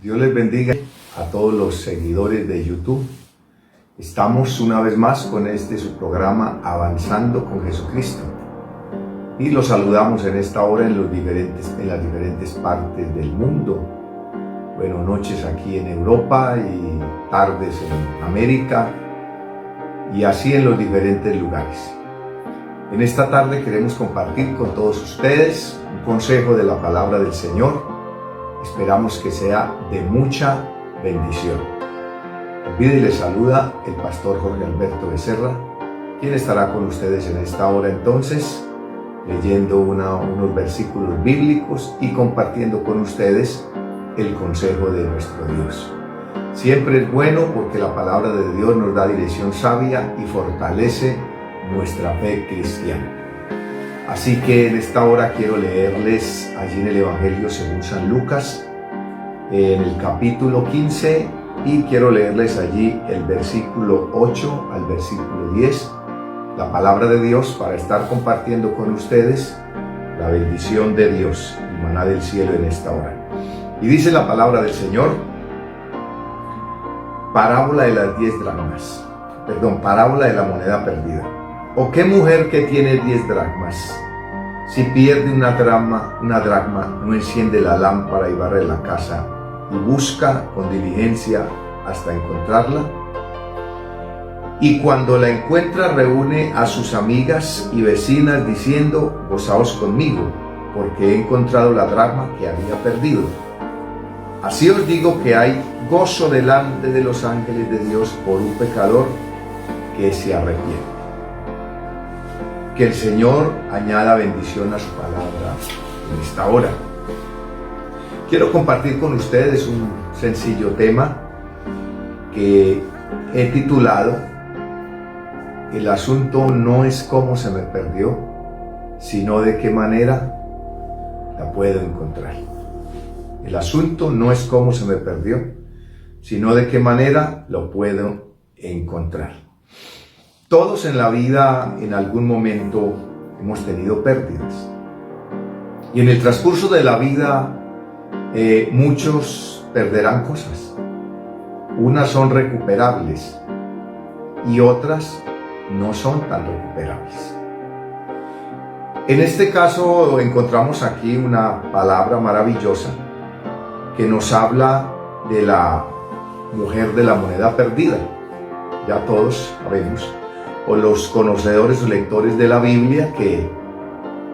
Dios les bendiga a todos los seguidores de YouTube. Estamos una vez más con su programa Avanzando con Jesucristo. Y los saludamos en esta hora en las diferentes partes del mundo. Bueno, noches aquí en Europa y tardes en América y así en los diferentes lugares. En esta tarde queremos compartir con todos ustedes un consejo de la palabra del Señor. Esperamos que sea de mucha bendición. Pide y les saluda el pastor Jorge Alberto Becerra, quien estará con ustedes en esta hora entonces, leyendo unos versículos bíblicos y compartiendo con ustedes el consejo de nuestro Dios. Siempre es bueno porque la palabra de Dios nos da dirección sabia y fortalece nuestra fe cristiana. Así que en esta hora quiero leerles allí en el Evangelio según San Lucas, en el capítulo 15, y quiero leerles allí el versículo 8 al versículo 10, la palabra de Dios, para estar compartiendo con ustedes la bendición de Dios, el maná del cielo en esta hora. Y dice la palabra del Señor: parábola de las 10 dracmas, parábola de la moneda perdida. ¿O qué mujer que tiene 10 dracmas, si pierde una dracma, no enciende la lámpara y barre la casa y busca con diligencia hasta encontrarla? Y cuando la encuentra, reúne a sus amigas y vecinas diciendo: gozaos conmigo, porque he encontrado la dracma que había perdido. Así os digo que hay gozo delante de los ángeles de Dios por un pecador que se arrepiente. Que el Señor añada bendición a su palabra en esta hora. Quiero compartir con ustedes un sencillo tema que he titulado: el asunto no es cómo se me perdió, sino de qué manera la puedo encontrar. El asunto no es cómo se me perdió, sino de qué manera lo puedo encontrar. Todos en la vida en algún momento hemos tenido pérdidas. Y en el transcurso de la vida muchos perderán cosas. Unas son recuperables y otras no son tan recuperables. En este caso encontramos aquí una palabra maravillosa que nos habla de la mujer de la moneda perdida. Ya todos sabemos, o los conocedores o lectores de la Biblia, que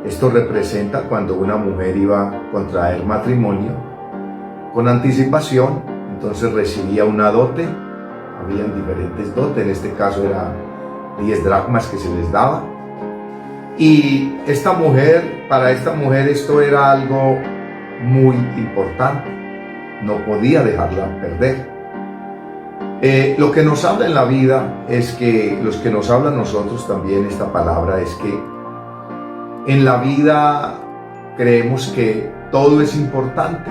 esto representa cuando una mujer iba a contraer matrimonio con anticipación, entonces recibía una dote. Habían diferentes dotes, en este caso era 10 dracmas que se les daba. Y para esta mujer esto era algo muy importante, no podía dejarla perder. Lo que nos habla en la vida es que, los que nos habla a nosotros también esta palabra, es que en la vida creemos que todo es importante,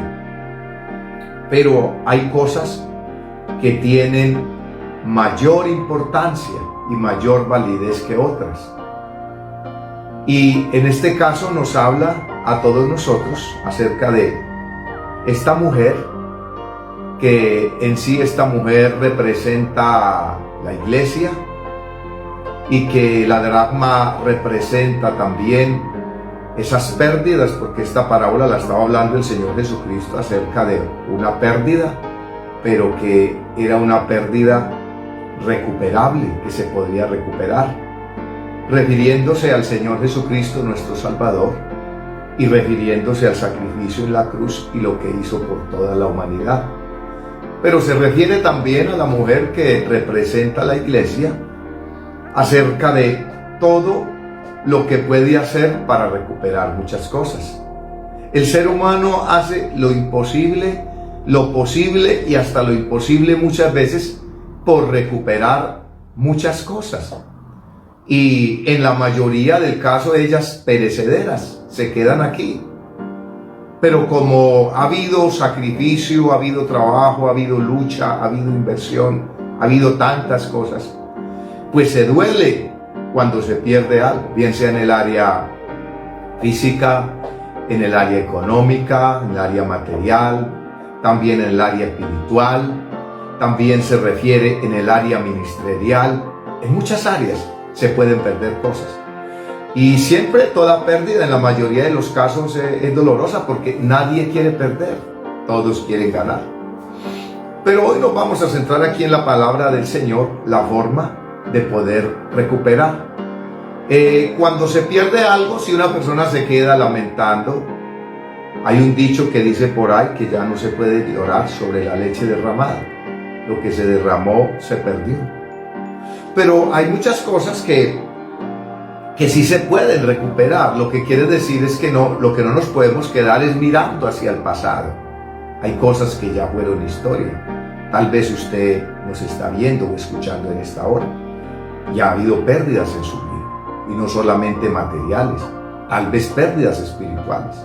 pero hay cosas que tienen mayor importancia y mayor validez que otras. Y en este caso nos habla a todos nosotros acerca de esta mujer, que en sí esta mujer representa la iglesia y que la dracma representa también esas pérdidas, porque esta parábola la estaba hablando el Señor Jesucristo acerca de una pérdida, pero que era una pérdida recuperable, que se podría recuperar, refiriéndose al Señor Jesucristo nuestro Salvador y refiriéndose al sacrificio en la cruz y lo que hizo por toda la humanidad. Pero se refiere también a la mujer que representa la iglesia acerca de todo lo que puede hacer para recuperar muchas cosas. El ser humano hace lo imposible, lo posible y hasta lo imposible muchas veces por recuperar muchas cosas. Y en la mayoría del caso ellas perecederas, se quedan aquí. Pero como ha habido sacrificio, ha habido trabajo, ha habido lucha, ha habido inversión, ha habido tantas cosas, pues se duele cuando se pierde algo, bien sea en el área física, en el área económica, en el área material, también en el área espiritual, también se refiere en el área ministerial. En muchas áreas se pueden perder cosas. Y siempre toda pérdida, en la mayoría de los casos, es dolorosa porque nadie quiere perder, todos quieren ganar. Pero hoy nos vamos a centrar aquí en la palabra del Señor, la forma de poder recuperar. Cuando se pierde algo, si una persona se queda lamentando, hay un dicho que dice por ahí que ya no se puede llorar sobre la leche derramada. Lo que se derramó se perdió. Pero hay muchas cosas que sí se pueden recuperar. Lo que quiere decir es que lo que no nos podemos quedar es mirando hacia el pasado. Hay cosas que ya fueron historia. Tal vez usted nos está viendo o escuchando en esta hora. Ya ha habido pérdidas en su vida. Y no solamente materiales, tal vez pérdidas espirituales.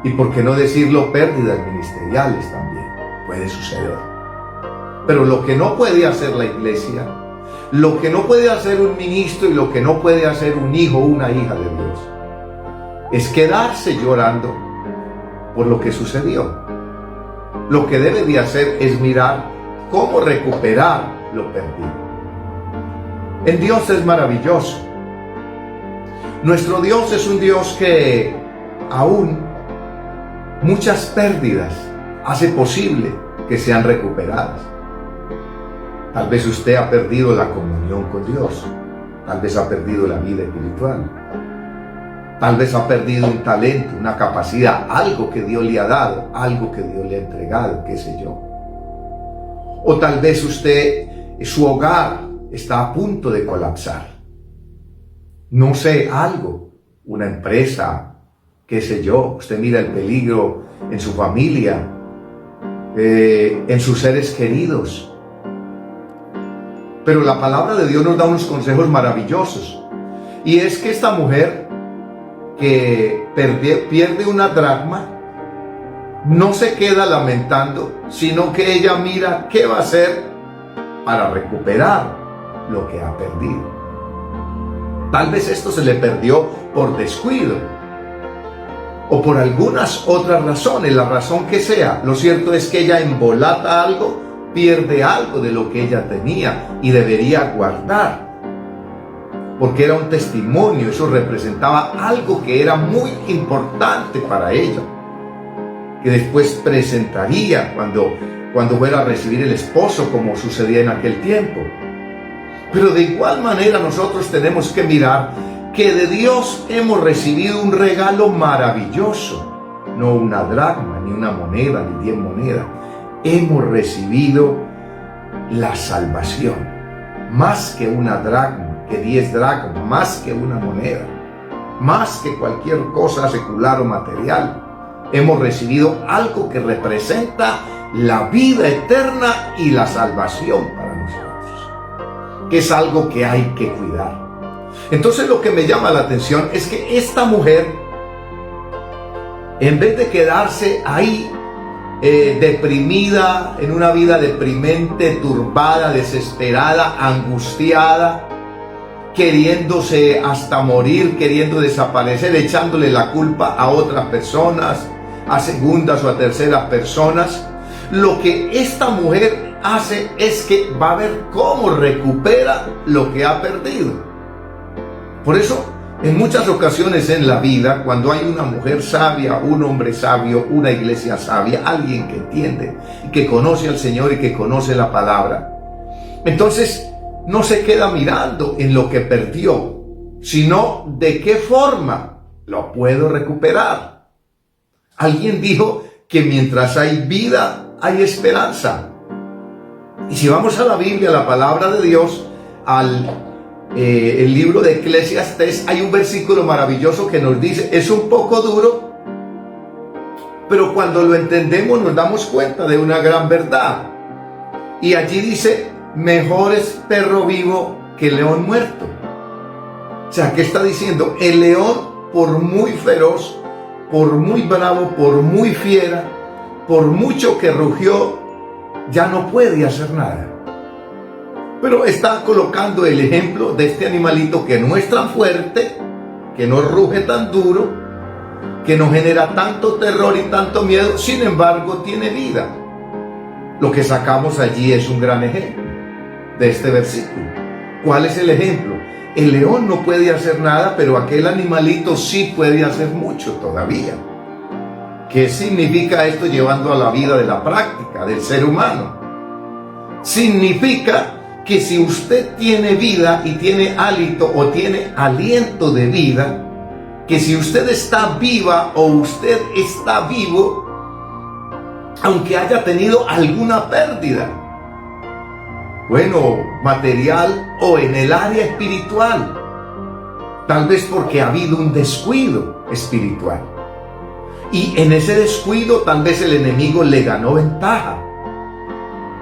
Y por qué no decirlo, pérdidas ministeriales también. Puede suceder. Pero lo que no puede hacer la iglesia, lo que no puede hacer un ministro y lo que no puede hacer un hijo o una hija de Dios, es quedarse llorando por lo que sucedió. Lo que debe de hacer es mirar cómo recuperar lo perdido. En Dios es maravilloso. Nuestro Dios es un Dios que aún muchas pérdidas hace posible que sean recuperadas. Tal vez usted ha perdido la comunión con Dios. Tal vez ha perdido la vida espiritual. Tal vez ha perdido un talento, una capacidad, algo que Dios le ha dado, algo que Dios le ha entregado, qué sé yo. O tal vez su hogar está a punto de colapsar. No sé, algo, una empresa, qué sé yo. Usted mira el peligro en su familia, en sus seres queridos. Pero la palabra de Dios nos da unos consejos maravillosos. Y es que esta mujer que pierde una dracma no se queda lamentando, sino que ella mira qué va a hacer para recuperar lo que ha perdido. Tal vez esto se le perdió por descuido o por algunas otras razones, la razón que sea. Lo cierto es que ella embolata algo, pierde algo de lo que ella tenía y debería guardar, porque era un testimonio, eso representaba algo que era muy importante para ella, que después presentaría cuando fuera a recibir el esposo, como sucedía en aquel tiempo. Pero de igual manera nosotros tenemos que mirar que de Dios hemos recibido un regalo maravilloso, no una dracma, ni una moneda, ni 10 monedas. Hemos recibido la salvación, más que una dracma, que 10 dracmas, más que una moneda, más que cualquier cosa secular o material. Hemos recibido algo que representa la vida eterna y la salvación para nosotros, que es algo que hay que cuidar. Entonces lo que me llama la atención es que esta mujer, en vez de quedarse ahí deprimida, en una vida deprimente, turbada, desesperada, angustiada, queriéndose hasta morir, queriendo desaparecer, echándole la culpa a otras personas, a segundas o a terceras personas, lo que esta mujer hace es que va a ver cómo recupera lo que ha perdido. Por eso, en muchas ocasiones en la vida, cuando hay una mujer sabia, un hombre sabio, una iglesia sabia, alguien que entiende, que conoce al Señor y que conoce la palabra, entonces no se queda mirando en lo que perdió, sino de qué forma lo puedo recuperar. Alguien dijo que mientras hay vida, hay esperanza. Y si vamos a la Biblia, a la palabra de Dios, el libro de Eclesiastés, hay un versículo maravilloso que nos dice, es un poco duro, pero cuando lo entendemos nos damos cuenta de una gran verdad. Y allí dice, mejor es perro vivo que león muerto. O sea, ¿qué está diciendo? El león, por muy feroz, por muy bravo, por muy fiera, por mucho que rugió, ya no puede hacer nada. Pero está colocando el ejemplo de este animalito que no es tan fuerte, que no ruge tan duro, que nos genera tanto terror y tanto miedo, sin embargo tiene vida. Lo que sacamos allí es un gran ejemplo de este versículo. ¿Cuál es el ejemplo? El león no puede hacer nada, pero aquel animalito sí puede hacer mucho todavía. ¿Qué significa esto llevando a la vida de la práctica del ser humano? Significa que si usted tiene vida y tiene hálito o tiene aliento de vida, que si usted está viva o usted está vivo, aunque haya tenido alguna pérdida, bueno, material o en el área espiritual, tal vez porque ha habido un descuido espiritual, y en ese descuido tal vez el enemigo le ganó ventaja,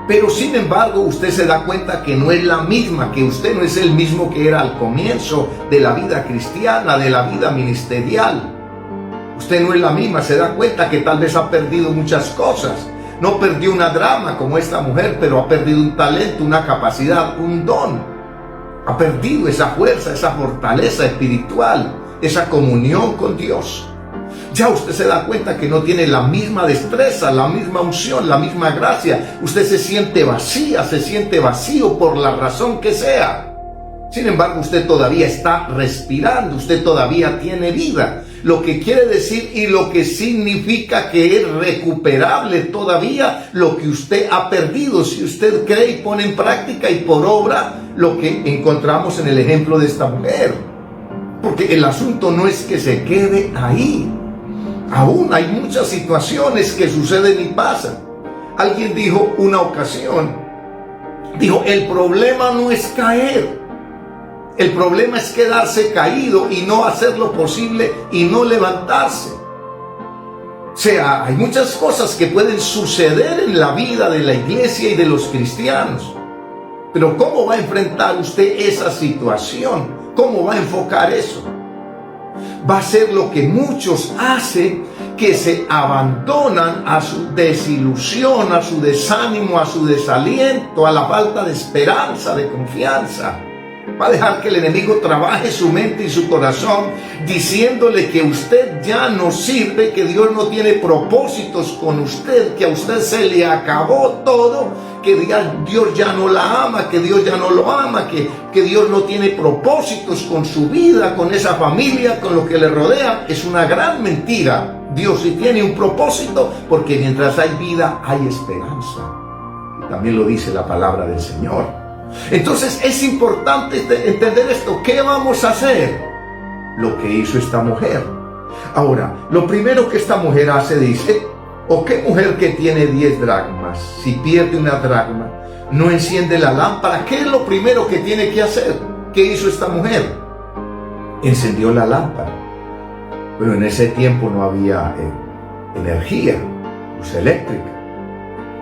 pero sin embargo usted se da cuenta que no es la misma, que usted no es el mismo que era al comienzo de la vida cristiana, de la vida ministerial. Usted no es la misma, se da cuenta que tal vez ha perdido muchas cosas. No perdió una drama como esta mujer, pero ha perdido un talento, una capacidad, un don. Ha perdido esa fuerza, esa fortaleza espiritual, esa comunión con Dios. Ya usted se da cuenta que no tiene la misma destreza, la misma unción, la misma gracia. Usted se siente vacía, se siente vacío por la razón que sea. Sin embargo, usted todavía está respirando, usted todavía tiene vida. Lo que quiere decir y lo que significa que es recuperable todavía lo que usted ha perdido, si usted cree y pone en práctica y por obra lo que encontramos en el ejemplo de esta mujer. Porque el asunto no es que se quede ahí. Aún hay muchas situaciones que suceden y pasan. Alguien dijo una ocasión, dijo, el problema no es caer. El problema es quedarse caído y no hacer lo posible y no levantarse. O sea, hay muchas cosas que pueden suceder en la vida de la iglesia y de los cristianos. Pero ¿cómo va a enfrentar usted esa situación? ¿Cómo va a enfocar eso? Va a ser lo que muchos hacen, que se abandonan a su desilusión, a su desánimo, a su desaliento, a la falta de esperanza, de confianza. Va a dejar que el enemigo trabaje su mente y su corazón, diciéndole que usted ya no sirve, que Dios no tiene propósitos con usted, que a usted se le acabó todo, que Dios ya no la ama, que Dios ya no lo ama, que Dios no tiene propósitos con su vida, con esa familia, con lo que le rodea. Es una gran mentira. Dios sí tiene un propósito, porque mientras hay vida hay esperanza. Y también lo dice la palabra del Señor. Entonces es importante entender esto. ¿Qué vamos a hacer? Lo que hizo esta mujer. Ahora, lo primero que esta mujer hace, dice, ¿o qué mujer que tiene 10 dracmas, si pierde una dracma, no enciende la lámpara? ¿Qué es lo primero que tiene que hacer? ¿Qué hizo esta mujer? Encendió la lámpara. Pero en ese tiempo no había energía, luz eléctrica,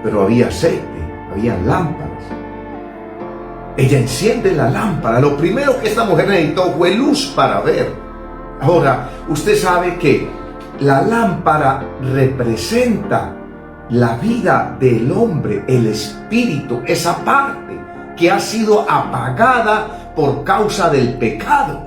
pero había aceite, había lámparas. Ella enciende la lámpara. Lo primero que esta mujer necesitó fue luz para ver. Ahora, usted sabe que la lámpara representa la vida del hombre, el espíritu, esa parte que ha sido apagada por causa del pecado.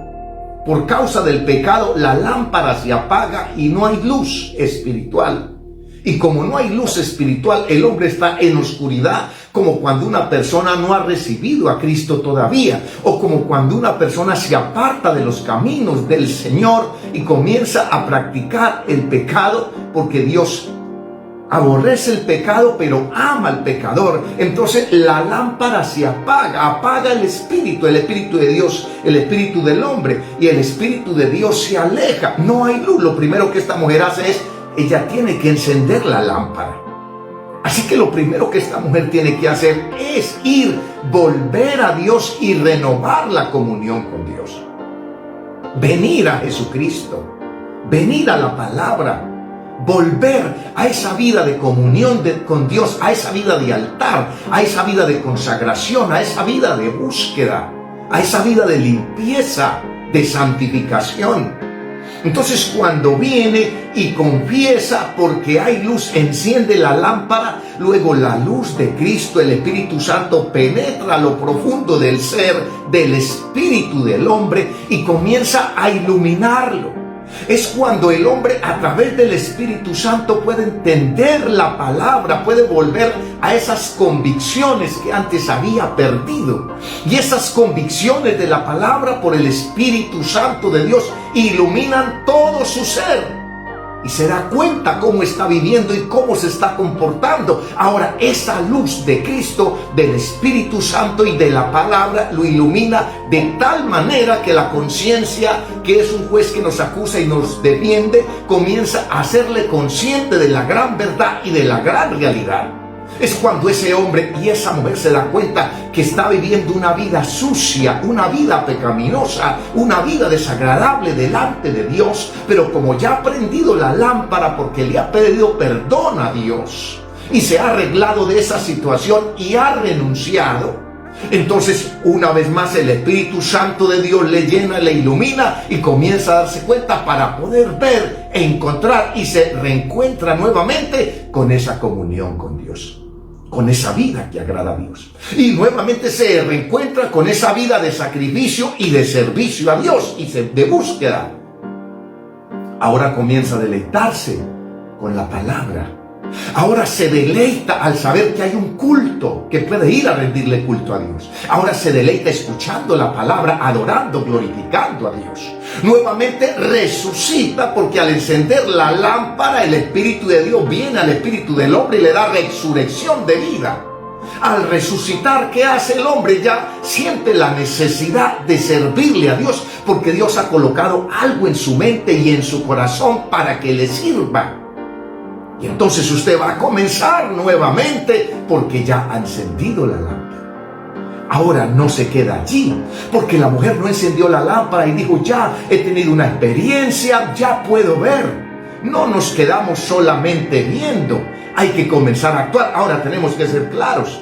Por causa del pecado, la lámpara se apaga y no hay luz espiritual. Y como no hay luz espiritual, el hombre está en oscuridad, como cuando una persona no ha recibido a Cristo todavía, o como cuando una persona se aparta de los caminos del Señor y comienza a practicar el pecado, porque Dios aborrece el pecado, pero ama al pecador. Entonces la lámpara se apaga el espíritu de Dios, el espíritu del hombre, y el espíritu de Dios se aleja. No hay luz. Lo primero que esta mujer hace es, ella tiene que encender la lámpara. Así que lo primero que esta mujer tiene que hacer es volver a Dios y renovar la comunión con Dios. Venir a Jesucristo, venir a la palabra, volver a esa vida de comunión con Dios, a esa vida de altar, a esa vida de consagración, a esa vida de búsqueda, a esa vida de limpieza, de santificación. Entonces cuando viene y confiesa, porque hay luz, enciende la lámpara, luego la luz de Cristo, el Espíritu Santo, penetra a lo profundo del ser, del espíritu del hombre, y comienza a iluminarlo. Es cuando el hombre a través del Espíritu Santo puede entender la palabra, puede volver a esas convicciones que antes había perdido. Y esas convicciones de la palabra por el Espíritu Santo de Dios iluminan todo su ser. Y se da cuenta cómo está viviendo y cómo se está comportando. Ahora, esa luz de Cristo, del Espíritu Santo y de la palabra lo ilumina de tal manera que la conciencia, que es un juez que nos acusa y nos defiende, comienza a hacerle consciente de la gran verdad y de la gran realidad. Es cuando ese hombre y esa mujer se dan cuenta que está viviendo una vida sucia, una vida pecaminosa, una vida desagradable delante de Dios, pero como ya ha prendido la lámpara porque le ha pedido perdón a Dios y se ha arreglado de esa situación y ha renunciado, entonces una vez más el Espíritu Santo de Dios le llena, le ilumina y comienza a darse cuenta para poder ver e encontrar, y se reencuentra nuevamente con esa comunión con Dios, con esa vida que agrada a Dios. Y nuevamente se reencuentra con esa vida de sacrificio y de servicio a Dios y de búsqueda. Ahora comienza a deleitarse con la palabra. Ahora se deleita al saber que hay un culto, que puede ir a rendirle culto a Dios. Ahora se deleita escuchando la palabra, adorando, glorificando a Dios. Nuevamente resucita, porque al encender la lámpara el Espíritu de Dios viene al espíritu del hombre y le da resurrección de vida. Al resucitar, ¿qué hace el hombre? Ya siente la necesidad de servirle a Dios, porque Dios ha colocado algo en su mente y en su corazón para que le sirva. Y entonces usted va a comenzar nuevamente porque ya ha encendido la lámpara. Ahora no se queda allí, porque la mujer no encendió la lámpara y dijo: ya he tenido una experiencia, ya puedo ver. No nos quedamos solamente viendo, hay que comenzar a actuar. Ahora tenemos que ser claros.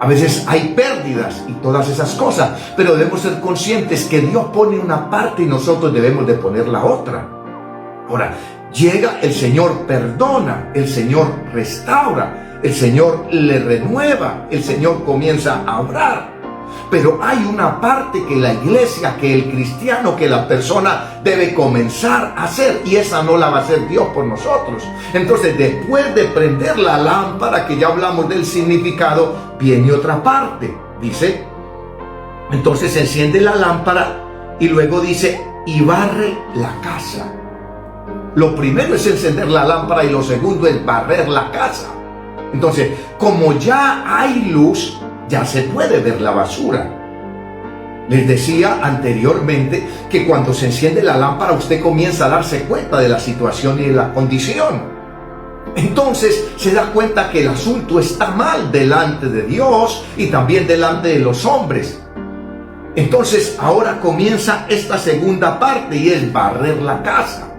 A veces hay pérdidas y todas esas cosas, pero debemos ser conscientes que Dios pone una parte y nosotros debemos de poner la otra. Ahora, llega el Señor, perdona, el Señor restaura, el Señor le renueva, el Señor comienza a obrar. Pero hay una parte que la iglesia, que el cristiano, que la persona debe comenzar a hacer, y esa no la va a hacer Dios por nosotros. Entonces, después de prender la lámpara, que ya hablamos del significado, viene otra parte. Dice, entonces se enciende la lámpara y luego dice: y barre la casa. Lo primero es encender la lámpara y lo segundo es barrer la casa. Entonces, como ya hay luz, ya se puede ver la basura. Les decía anteriormente que cuando se enciende la lámpara usted comienza a darse cuenta de la situación y de la condición. Entonces se da cuenta que el asunto está mal delante de Dios y también delante de los hombres. Entonces ahora comienza esta segunda parte y es barrer la casa.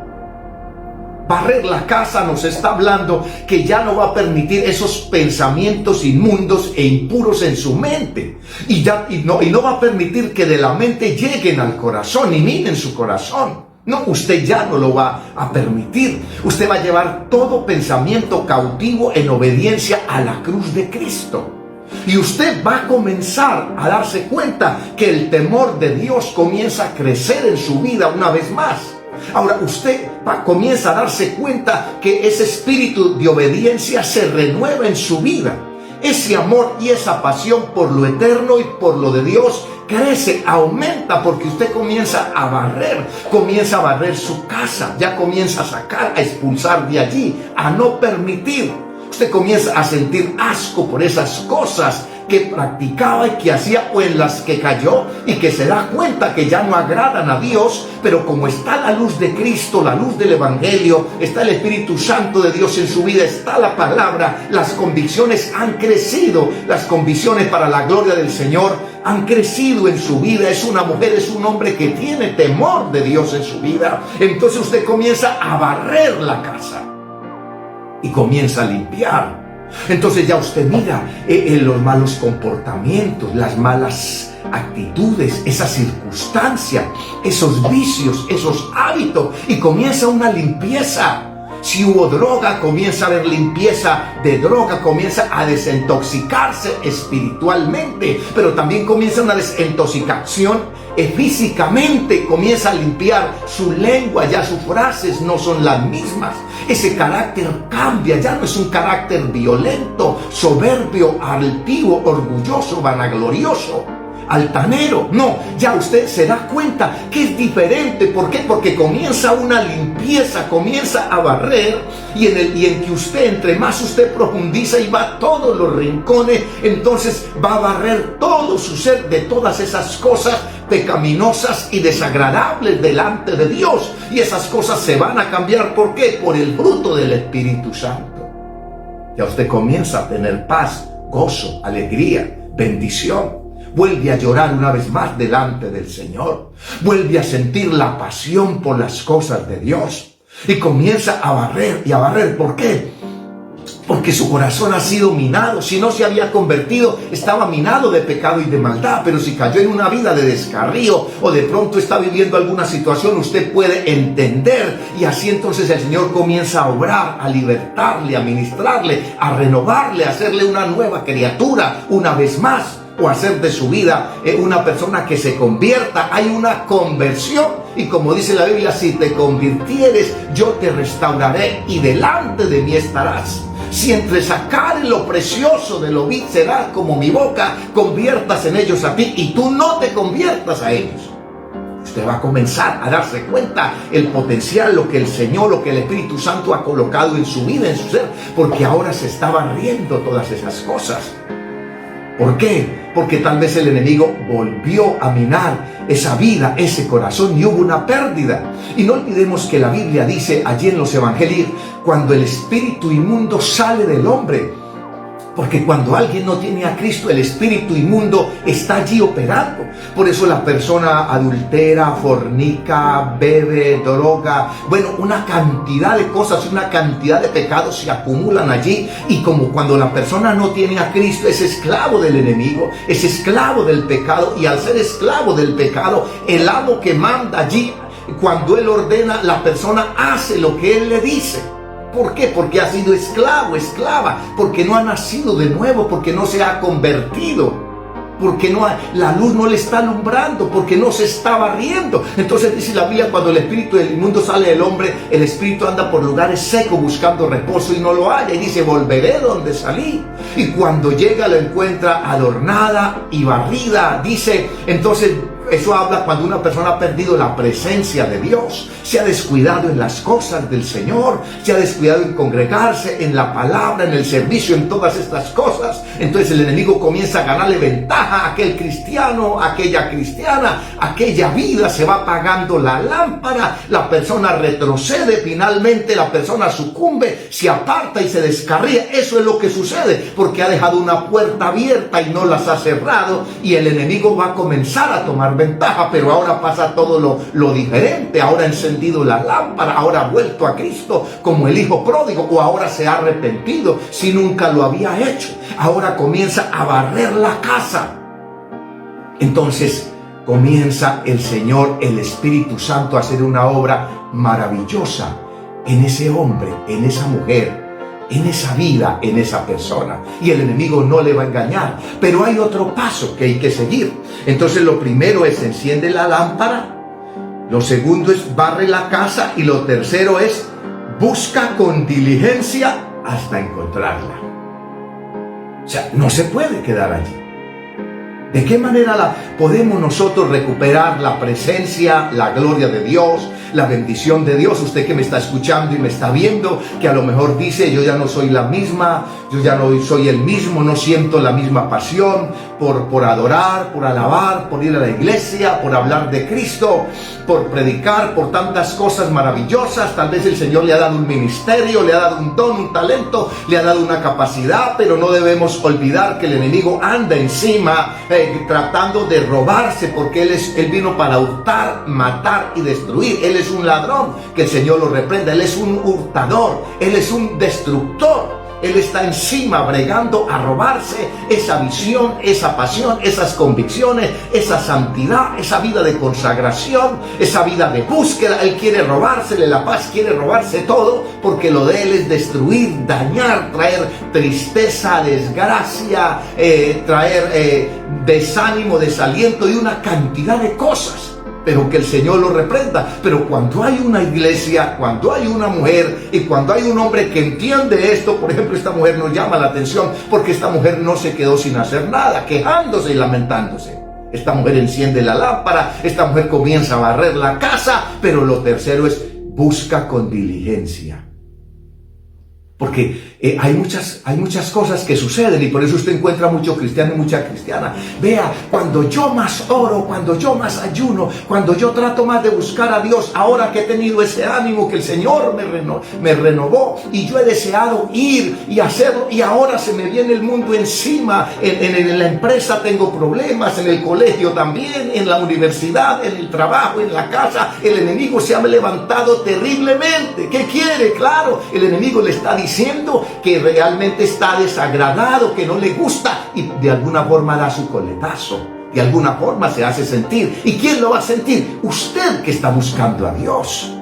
Barrer la casa nos está hablando que ya no va a permitir esos pensamientos inmundos e impuros en su mente. Y no va a permitir que de la mente lleguen al corazón y minen su corazón. No, usted ya no lo va a permitir. Usted va a llevar todo pensamiento cautivo en obediencia a la cruz de Cristo. Y usted va a comenzar a darse cuenta que el temor de Dios comienza a crecer en su vida una vez más. Ahora usted comienza a darse cuenta que ese espíritu de obediencia se renueva en su vida. Ese amor y esa pasión por lo eterno y por lo de Dios crece, aumenta, porque usted comienza a barrer su casa, ya comienza a sacar, a expulsar de allí, a no permitir. Usted comienza a sentir asco por esas cosas que practicaba y que hacía, o en las que cayó, y que se da cuenta que ya no agradan a Dios. Pero como está la luz de Cristo, la luz del Evangelio, está el Espíritu Santo de Dios en su vida, está la palabra, las convicciones han crecido, las convicciones para la gloria del Señor han crecido en su vida. Es una mujer, es un hombre que tiene temor de Dios en su vida. Entonces usted comienza a barrer la casa y comienza a limpiar. Entonces ya usted mira los malos comportamientos, las malas actitudes, esa circunstancia, esos vicios, esos hábitos, y comienza una limpieza. Si hubo droga, comienza a haber limpieza de droga, comienza a desintoxicarse espiritualmente, pero también comienza una desintoxicación físicamente comienza a limpiar su lengua, ya sus frases no son las mismas. Ese carácter cambia, ya no es un carácter violento, soberbio, altivo, orgulloso, vanaglorioso, altanero. No, ya usted se da cuenta que es diferente. ¿Por qué? Porque comienza una limpieza, comienza a barrer, y en que usted, entre más usted profundiza y va a todos los rincones, entonces va a barrer todo su ser de todas esas cosas pecaminosas y desagradables delante de Dios. Y esas cosas se van a cambiar. ¿Por qué? Por el fruto del Espíritu Santo. Ya usted comienza a tener paz, gozo, alegría, bendición. Vuelve a llorar una vez más delante del Señor. Vuelve a sentir la pasión por las cosas de Dios. Y comienza a barrer y a barrer. ¿Por qué? Porque su corazón ha sido minado. Si no se había convertido, estaba minado de pecado y de maldad. Pero si cayó en una vida de descarrío, o de pronto está viviendo alguna situación, usted puede entender. Y así entonces el Señor comienza a obrar, a libertarle, a ministrarle, a renovarle, a hacerle una nueva criatura una vez más. O hacer de su vida una persona que se convierta. Hay una conversión, y como dice la Biblia, si te convirtieres, yo te restauraré y delante de mí estarás. Si entre sacar lo precioso de lo vil será como mi boca, conviertas en ellos a ti y tú no te conviertas a ellos. Usted va a comenzar a darse cuenta el potencial, lo que el Señor, lo que el Espíritu Santo ha colocado en su vida, en su ser, porque ahora se está barriendo todas esas cosas. ¿Por qué? Porque tal vez el enemigo volvió a minar esa vida, ese corazón, y hubo una pérdida. Y no olvidemos que la Biblia dice allí en los evangelios, cuando el espíritu inmundo sale del hombre. Porque cuando alguien no tiene a Cristo, el espíritu inmundo está allí operando. Por eso la persona adultera, fornica, bebe, droga. Bueno, una cantidad de cosas, una cantidad de pecados se acumulan allí. Y como cuando la persona no tiene a Cristo, es esclavo del enemigo, es esclavo del pecado. Y al ser esclavo del pecado, el amo que manda allí, cuando él ordena, la persona hace lo que él le dice. ¿Por qué? Porque ha sido esclavo, esclava, porque no ha nacido de nuevo, porque no se ha convertido, porque la luz no le está alumbrando, porque no se está barriendo. Entonces dice la Biblia, cuando el espíritu del inmundo sale del hombre, el espíritu anda por lugares secos buscando reposo y no lo halla, y dice, volveré donde salí. Y cuando llega lo encuentra adornada y barrida. Dice, entonces, eso habla cuando una persona ha perdido la presencia de Dios, se ha descuidado en las cosas del Señor, se ha descuidado en congregarse, en la palabra, en el servicio, en todas estas cosas. Entonces el enemigo comienza a ganarle ventaja a aquel cristiano, a aquella cristiana, aquella vida, se va apagando la lámpara, la persona retrocede, finalmente la persona sucumbe, se aparta y se descarría. Eso es lo que sucede, porque ha dejado una puerta abierta y no las ha cerrado, y el enemigo va a comenzar a tomar ventaja. Pero ahora pasa todo lo diferente. Ahora ha encendido la lámpara, ahora ha vuelto a Cristo como el hijo pródigo, o ahora se ha arrepentido si nunca lo había hecho. Ahora comienza a barrer la casa. Entonces comienza el Señor, el Espíritu Santo, a hacer una obra maravillosa en ese hombre, en esa mujer, en esa vida, en esa persona. Y el enemigo no le va a engañar. Pero hay otro paso que hay que seguir. Entonces lo primero es enciende la lámpara. Lo segundo es barre la casa. Y lo tercero es busca con diligencia hasta encontrarla. O sea, no se puede quedar allí. ¿De qué manera podemos nosotros recuperar la presencia, la gloria de Dios, la bendición de Dios? Usted que me está escuchando y me está viendo, que a lo mejor dice, yo ya no soy la misma, yo ya no soy el mismo, no siento la misma pasión por adorar, por alabar, por ir a la iglesia, por hablar de Cristo, por predicar, por tantas cosas maravillosas. Tal vez el Señor le ha dado un ministerio, le ha dado un don, un talento, le ha dado una capacidad, pero no debemos olvidar que el enemigo anda encima, tratando de robarse, porque él vino para hurtar, matar y destruir. Él es un ladrón, que el Señor lo reprenda. Él es un hurtador, él es un destructor. Él está encima bregando a robarse esa visión, esa pasión, esas convicciones, esa santidad, esa vida de consagración, esa vida de búsqueda. Él quiere robársele la paz, quiere robarse todo, porque lo de él es destruir, dañar, traer tristeza, desgracia, traer desánimo, desaliento y una cantidad de cosas. Pero que el Señor lo reprenda. Pero cuando hay una iglesia, cuando hay una mujer y cuando hay un hombre que entiende esto, por ejemplo, esta mujer nos llama la atención porque esta mujer no se quedó sin hacer nada, quejándose y lamentándose. Esta mujer enciende la lámpara, esta mujer comienza a barrer la casa, pero lo tercero es busca con diligencia. Porque hay muchas cosas que suceden y por eso usted encuentra mucho cristiano y mucha cristiana. Vea, cuando yo más oro, cuando yo más ayuno, cuando yo trato más de buscar a Dios, ahora que he tenido ese ánimo que el Señor me renovó y yo he deseado ir y hacerlo y ahora se me viene el mundo encima. En la empresa tengo problemas, en el colegio también, en la universidad, en el trabajo, en la casa. El enemigo se ha levantado terriblemente. ¿Qué quiere? Claro, el enemigo le está diciendo que realmente está desagradado, que no le gusta y de alguna forma da su coletazo, de alguna forma se hace sentir. ¿Y quién lo va a sentir? Usted que está buscando a Dios,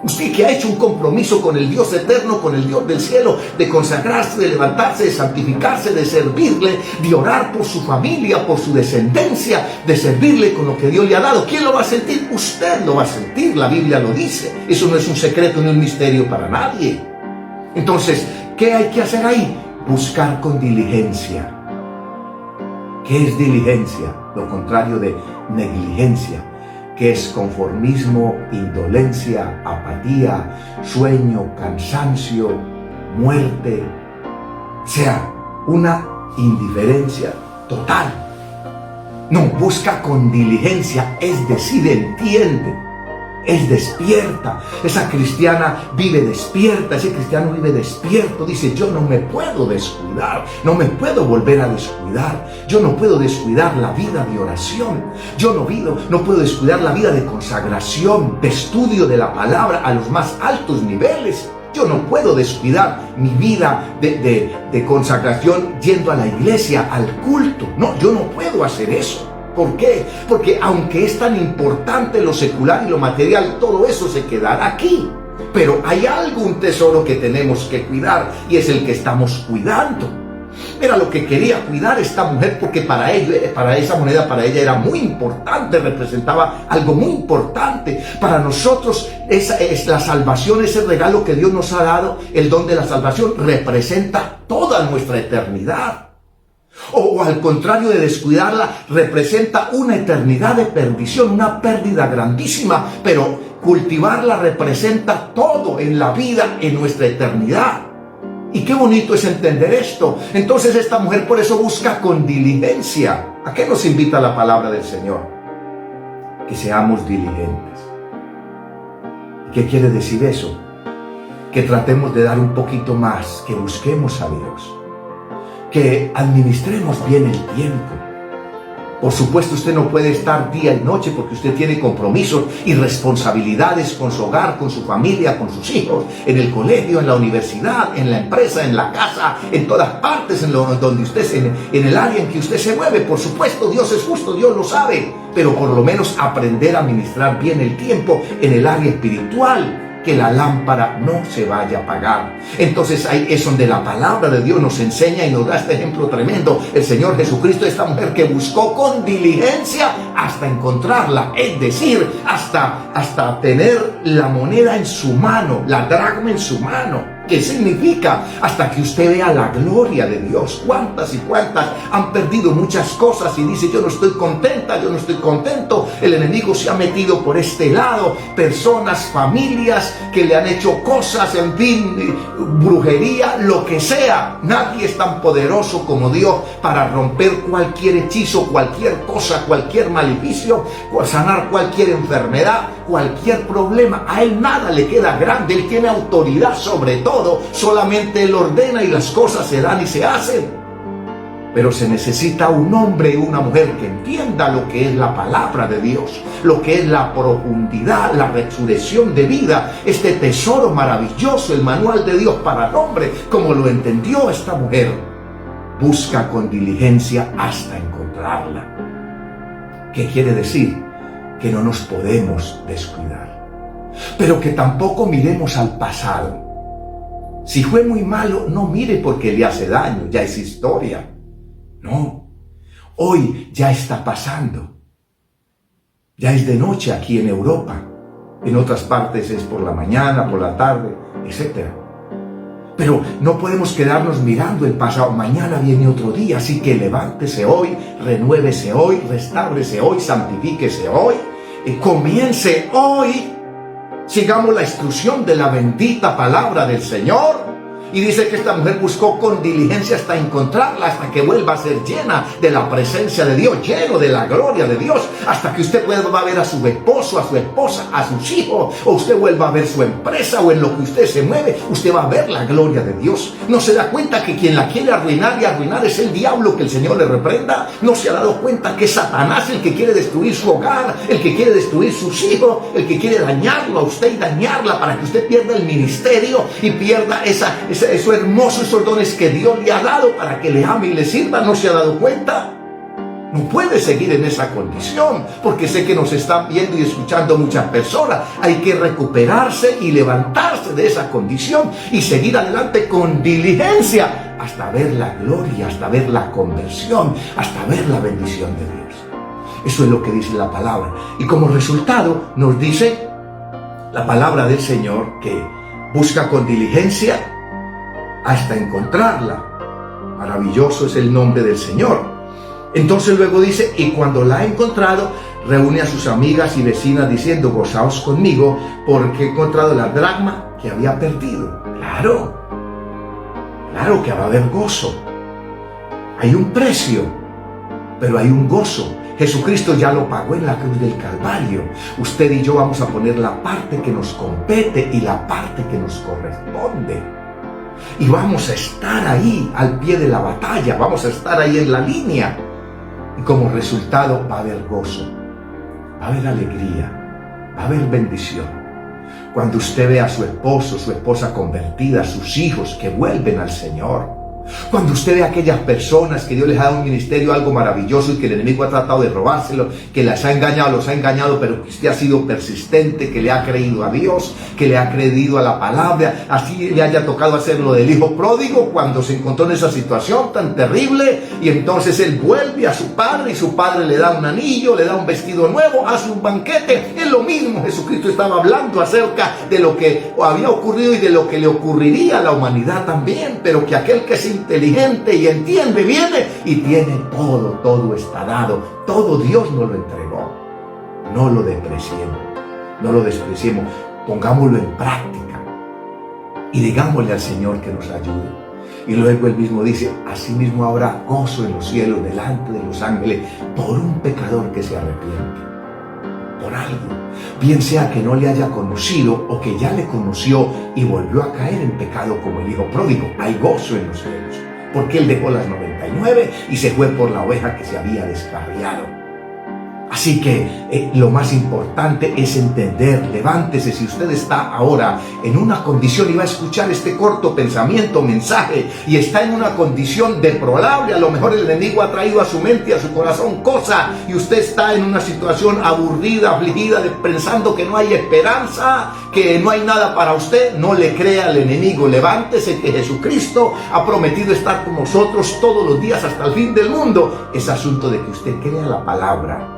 usted que ha hecho un compromiso con el Dios eterno, con el Dios del cielo, de consagrarse, de levantarse, de santificarse, de servirle, de orar por su familia, por su descendencia, de servirle con lo que Dios le ha dado. ¿Quién lo va a sentir? Usted lo va a sentir, la Biblia lo dice. Eso no es un secreto ni un misterio para nadie. Entonces, ¿qué hay que hacer ahí? Buscar con diligencia. ¿Qué es diligencia? Lo contrario de negligencia, que es conformismo, indolencia, apatía, sueño, cansancio, muerte. O sea, una indiferencia total. No, busca con diligencia, es decir, entiende. Es despierta, esa cristiana vive despierta, ese cristiano vive despierto, dice yo no me puedo descuidar, no me puedo volver a descuidar, yo no puedo descuidar la vida de oración, yo no puedo descuidar la vida de consagración, de estudio de la palabra a los más altos niveles. Yo no puedo descuidar mi vida de consagración yendo a la iglesia, al culto, no, yo no puedo hacer eso. ¿Por qué? Porque aunque es tan importante lo secular y lo material, todo eso se quedará aquí. Pero hay algún tesoro que tenemos que cuidar y es el que estamos cuidando. Era lo que quería cuidar esta mujer porque para esa moneda, para ella era muy importante, representaba algo muy importante. Para nosotros es la salvación, ese regalo que Dios nos ha dado, el don de la salvación, representa toda nuestra eternidad. O al contrario de descuidarla, representa una eternidad de perdición, una pérdida grandísima, pero cultivarla representa todo en la vida, en nuestra eternidad. Y qué bonito es entender esto. Entonces esta mujer por eso busca con diligencia. ¿A qué nos invita la palabra del Señor? Que seamos diligentes. ¿Qué quiere decir eso? Que tratemos de dar un poquito más, que busquemos a Dios. Que administremos bien el tiempo. Por supuesto, usted no puede estar día y noche porque usted tiene compromisos y responsabilidades con su hogar, con su familia, con sus hijos, en el colegio, en la universidad, en la empresa, en la casa, en todas partes, donde usted, en el área en que usted se mueve. Por supuesto, Dios es justo, Dios lo sabe, pero por lo menos aprender a administrar bien el tiempo en el área espiritual, que la lámpara no se vaya a apagar. Entonces ahí es donde la palabra de Dios nos enseña y nos da este ejemplo tremendo. El Señor Jesucristo, esta mujer que buscó con diligencia hasta encontrarla, es decir, hasta tener la moneda en su mano, la dracma en su mano. ¿Qué significa? Hasta que usted vea la gloria de Dios. ¿Cuántas y cuántas han perdido muchas cosas y dice yo no estoy contenta, yo no estoy contento? El enemigo se ha metido por este lado. Personas, familias que le han hecho cosas, en fin, brujería, lo que sea. Nadie es tan poderoso como Dios para romper cualquier hechizo, cualquier cosa, cualquier maleficio, sanar cualquier enfermedad, cualquier problema. A Él nada le queda grande. Él tiene autoridad sobre todo. Solamente Él ordena y las cosas se dan y se hacen. Pero se necesita un hombre y una mujer que entienda lo que es la palabra de Dios, lo que es la profundidad, la resurrección de vida, este tesoro maravilloso, el manual de Dios para el hombre, como lo entendió esta mujer. Busca con diligencia hasta encontrarla. ¿Qué quiere decir? Que no nos podemos descuidar, pero que tampoco miremos al pasado. Si fue muy malo, no mire porque le hace daño, ya es historia. No, hoy ya está pasando. Ya es de noche aquí en Europa. En otras partes es por la mañana, por la tarde, etc. Pero no podemos quedarnos mirando el pasado. Mañana viene otro día, así que levántese hoy, renuévese hoy, restábrese hoy, santifíquese hoy, comience hoy. Sigamos la instrucción de la bendita palabra del Señor. Y dice que esta mujer buscó con diligencia hasta encontrarla, hasta que vuelva a ser llena de la presencia de Dios, lleno de la gloria de Dios, hasta que usted vuelva a ver a su esposo, a su esposa, a sus hijos, o usted vuelva a ver su empresa, o en lo que usted se mueve, usted va a ver la gloria de Dios. ¿No se da cuenta que quien la quiere arruinar y arruinar es el diablo, que el Señor le reprenda? ¿No se ha dado cuenta que es Satanás el que quiere destruir su hogar, el que quiere destruir sus hijos, el que quiere dañarlo a usted y dañarla para que usted pierda el ministerio y pierda eso hermoso, esos dones que Dios le ha dado para que le ame y le sirva? ¿No se ha dado cuenta? No puede seguir en esa condición, porque sé que nos están viendo y escuchando muchas personas. Hay que recuperarse y levantarse de esa condición y seguir adelante con diligencia hasta ver la gloria, hasta ver la conversión, hasta ver la bendición de Dios. Eso es lo que dice la palabra. Y como resultado nos dice la palabra del Señor que busca con diligencia hasta encontrarla. Maravilloso es el nombre del Señor. Entonces luego dice, y cuando la ha encontrado, reúne a sus amigas y vecinas diciendo, gozaos conmigo, porque he encontrado la dracma que había perdido. Claro que va a haber gozo. Hay un precio, pero hay un gozo. Jesucristo ya lo pagó en la cruz del Calvario. Usted y yo vamos a poner la parte que nos compete y la parte que nos corresponde. Y vamos a estar ahí al pie de la batalla, vamos a estar ahí en la línea. Y como resultado va a haber gozo, va a haber alegría, va a haber bendición. Cuando usted ve a su esposo, su esposa convertida, a sus hijos que vuelven al Señor. Cuando usted ve a aquellas personas que Dios les ha dado un ministerio, algo maravilloso, y que el enemigo ha tratado de robárselo, que las ha engañado, los ha engañado, pero que usted ha sido persistente, que le ha creído a Dios, que le ha creído a la palabra, así le haya tocado hacer lo del hijo pródigo cuando se encontró en esa situación tan terrible, y entonces él vuelve a su padre, y su padre le da un anillo, le da un vestido nuevo, hace un banquete. Es lo mismo. Jesucristo estaba hablando acerca de lo que había ocurrido y de lo que le ocurriría a la humanidad también, pero que aquel que es inteligente y entiende, viene y tiene todo está dado, todo Dios nos lo entregó. No lo despreciemos, pongámoslo en práctica y digámosle al Señor que nos ayude. Y luego él mismo dice, asimismo habrá gozo en los cielos delante de los ángeles por un pecador que se arrepiente. Por algo, bien sea que no le haya conocido o que ya le conoció y volvió a caer en pecado como el hijo pródigo. Hay gozo en los cielos, porque él dejó las 99 y se fue por la oveja que se había descarriado. Así que lo más importante es entender. Levántese si usted está ahora en una condición y va a escuchar este corto pensamiento, mensaje, y está en una condición deplorable. A lo mejor el enemigo ha traído a su mente y a su corazón cosas, y usted está en una situación aburrida, afligida, pensando que no hay esperanza, que no hay nada para usted. No le crea al enemigo. Levántese, que Jesucristo ha prometido estar con nosotros todos los días hasta el fin del mundo. Es asunto de que usted crea la palabra,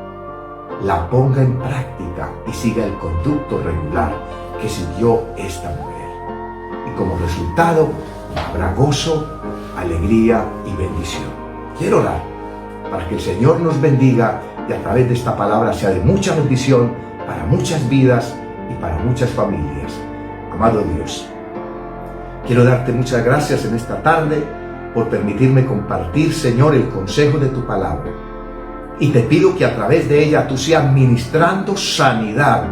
la ponga en práctica y siga el conducto regular que siguió esta mujer. Y como resultado habrá gozo, alegría y bendición. Quiero orar para que el Señor nos bendiga y a través de esta palabra sea de mucha bendición para muchas vidas y para muchas familias. Amado Dios, quiero darte muchas gracias en esta tarde por permitirme compartir, Señor, el consejo de tu palabra. Y te pido que a través de ella tú seas ministrando sanidad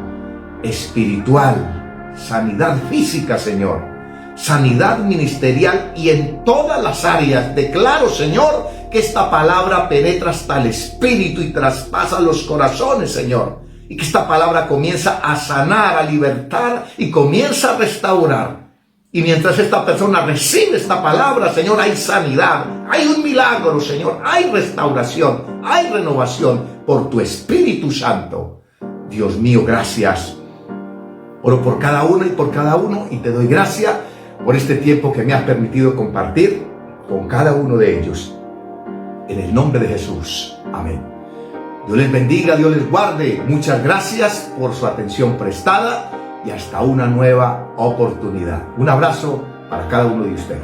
espiritual, sanidad física, Señor, sanidad ministerial y en todas las áreas. Declaro, Señor, que esta palabra penetra hasta el espíritu y traspasa los corazones, Señor. Y que esta palabra comienza a sanar, a libertar y comienza a restaurar. Y mientras esta persona recibe esta palabra, Señor, hay sanidad, hay un milagro, Señor, hay restauración, hay renovación por tu Espíritu Santo. Dios mío, gracias. Oro por cada uno y por cada uno y te doy gracias por este tiempo que me has permitido compartir con cada uno de ellos. En el nombre de Jesús. Amén. Dios les bendiga, Dios les guarde. Muchas gracias por su atención prestada y hasta una nueva oportunidad. Un abrazo para cada uno de ustedes.